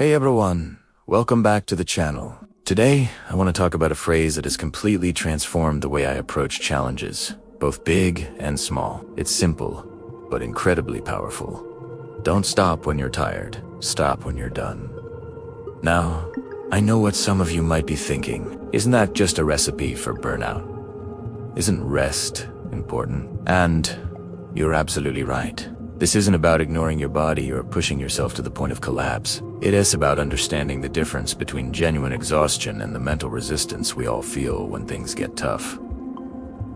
Hey everyone, welcome back to the channel. Today, I want to talk about a phrase that has completely transformed the way I approach challenges, both big and small. It's simple, but incredibly powerful. Don't stop when you're tired, stop when you're done. Now, I know what some of you might be thinking. Isn't that just a recipe for burnout? Isn't rest important? And you're absolutely right. This isn't about ignoring your body or pushing yourself to the point of collapse. It is about understanding the difference between genuine exhaustion and the mental resistance we all feel when things get tough.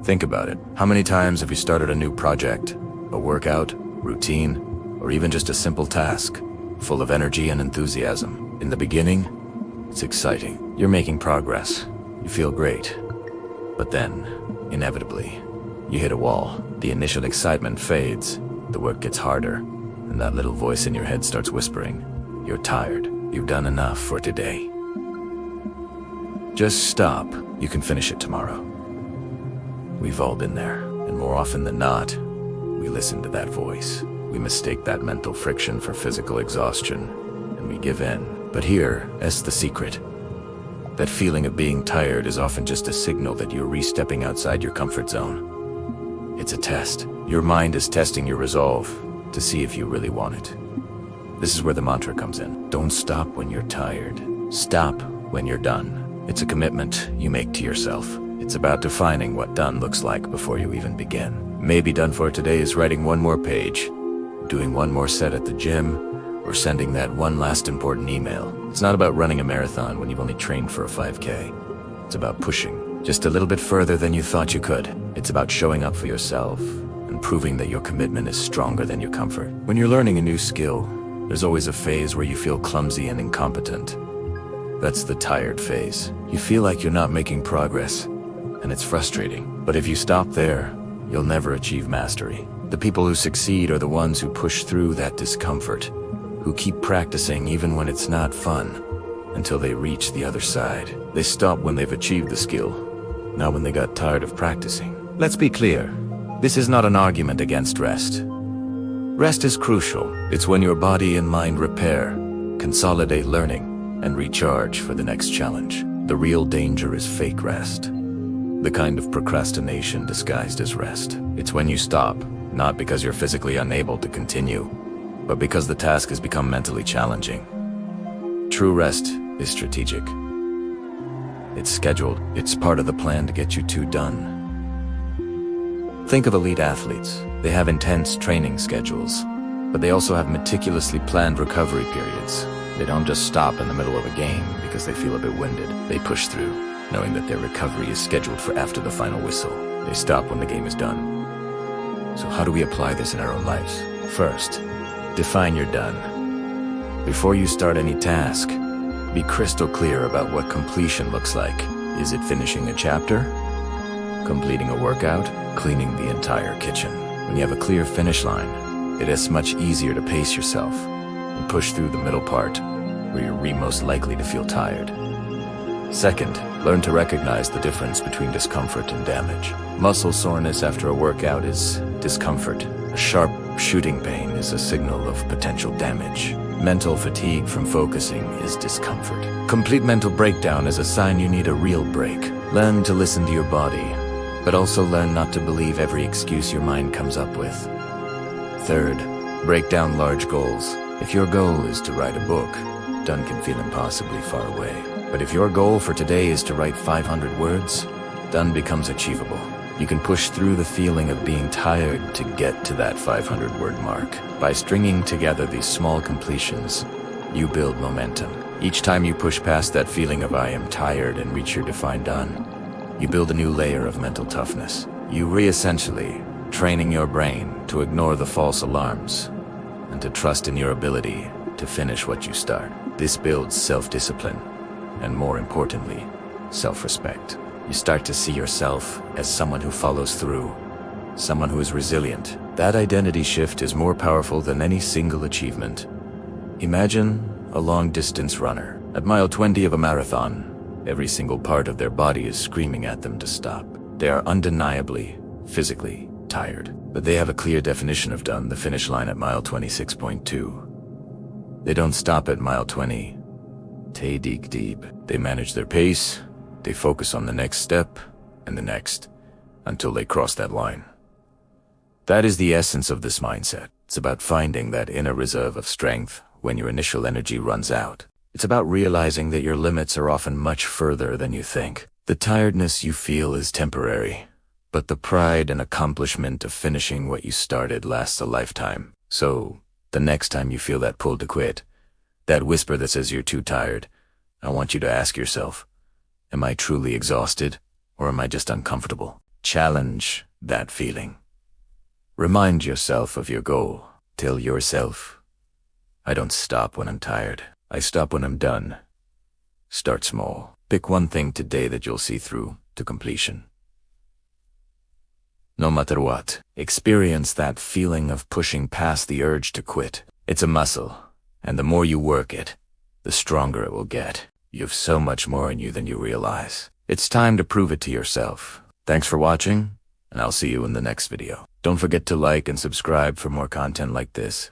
Think about it. How many times have you started a new project, a workout, routine, or even just a simple task, full of energy and enthusiasm? In the beginning, it's exciting. You're making progress. You feel great. But then, inevitably, you hit a wall. The initial excitement fades. The work gets harder, and that little voice in your head starts whispering, "You're tired. You've done enough for today. Just stop. You can finish it tomorrow." We've all been there, and more often than not, we listen to that voice. We mistake that mental friction for physical exhaustion, and we give in. But here's the secret. That feeling of being tired is often just a signal that you're re-stepping outside your comfort zone. It's a test. Your mind is testing your resolve to see if you really want it. This is where the mantra comes in. Don't stop when you're tired. Stop when you're done. It's a commitment you make to yourself. It's about defining what done looks like before you even begin. Maybe done for today is writing one more page, doing one more set at the gym, or sending that one last important email. It's not about running a marathon when you've only trained for a 5K. It's about pushing just a little bit further than you thought you could. It's about showing up for yourself and proving that your commitment is stronger than your comfort. When you're learning a new skill, there's always a phase where you feel clumsy and incompetent. That's the tired phase. You feel like you're not making progress, and it's frustrating. But if you stop there, you'll never achieve mastery. The people who succeed are the ones who push through that discomfort, who keep practicing even when it's not fun, until they reach the other side. They stop when they've achieved the skill, not when they got tired of practicing. Let's be clear. This is not an argument against rest. Rest is crucial. It's when your body and mind repair, consolidate learning, and recharge for the next challenge. The real danger is fake rest. The kind of procrastination disguised as rest. It's when you stop, not because you're physically unable to continue, but because the task has become mentally challenging. True rest is strategic. It's scheduled. It's part of the plan to get you done. Think of elite athletes. They have intense training schedules, but they also have meticulously planned recovery periods. They don't just stop in the middle of a game because they feel a bit winded. They push through, knowing that their recovery is scheduled for after the final whistle. They stop when the game is done. So how do we apply this in our own lives? First, define your done. Before you start any task, be crystal clear about what completion looks like. Is it finishing a chapter? Completing a workout? Cleaning the entire kitchen? When you have a clear finish line, it is much easier to pace yourself and push through the middle part where you're most likely to feel tired. Second, learn to recognize the difference between discomfort and damage. Muscle soreness after a workout is discomfort. A sharp shooting pain is a signal of potential damage. Mental fatigue from focusing is discomfort. Complete mental breakdown is a sign you need a real break. Learn to listen to your body, but also learn not to believe every excuse your mind comes up with. Third, break down large goals. If your goal is to write a book, done can feel impossibly far away. But if your goal for today is to write 500 words, done becomes achievable. You can push through the feeling of being tired to get to that 500-word mark. By stringing together these small completions, you build momentum. Each time you push past that feeling of "I am tired" and reach your defined done, you build a new layer of mental toughness. You essentially training your brain to ignore the false alarms and to trust in your ability to finish what you start. This builds self-discipline and, more importantly, self-respect. You start to see yourself as someone who follows through, someone who is resilient. That identity shift is more powerful than any single achievement. Imagine a long-distance runner. At mile 20 of a marathon, every single part of their body is screaming at them to stop. They are undeniably, physically tired, but they have a clear definition of done, the finish line at mile 26.2. They don't stop at mile 20. They dig deep. They manage their pace. They focus on the next step and the next until they cross that line. That is the essence of this mindset. It's about finding that inner reserve of strength when your initial energy runs out. It's about realizing that your limits are often much further than you think. The tiredness you feel is temporary, but the pride and accomplishment of finishing what you started lasts a lifetime. So, the next time you feel that pull to quit, that whisper that says you're too tired, I want you to ask yourself, am I truly exhausted, or am I just uncomfortable? Challenge that feeling. Remind yourself of your goal. Tell yourself, I don't stop when I'm tired. I stop when I'm done. Start small. Pick one thing today that you'll see through to completion. No matter what, experience that feeling of pushing past the urge to quit. It's a muscle, and the more you work it, the stronger it will get. You have so much more in you than you realize. It's time to prove it to yourself. Thanks for watching, and I'll see you in the next video. Don't forget to like and subscribe for more content like this.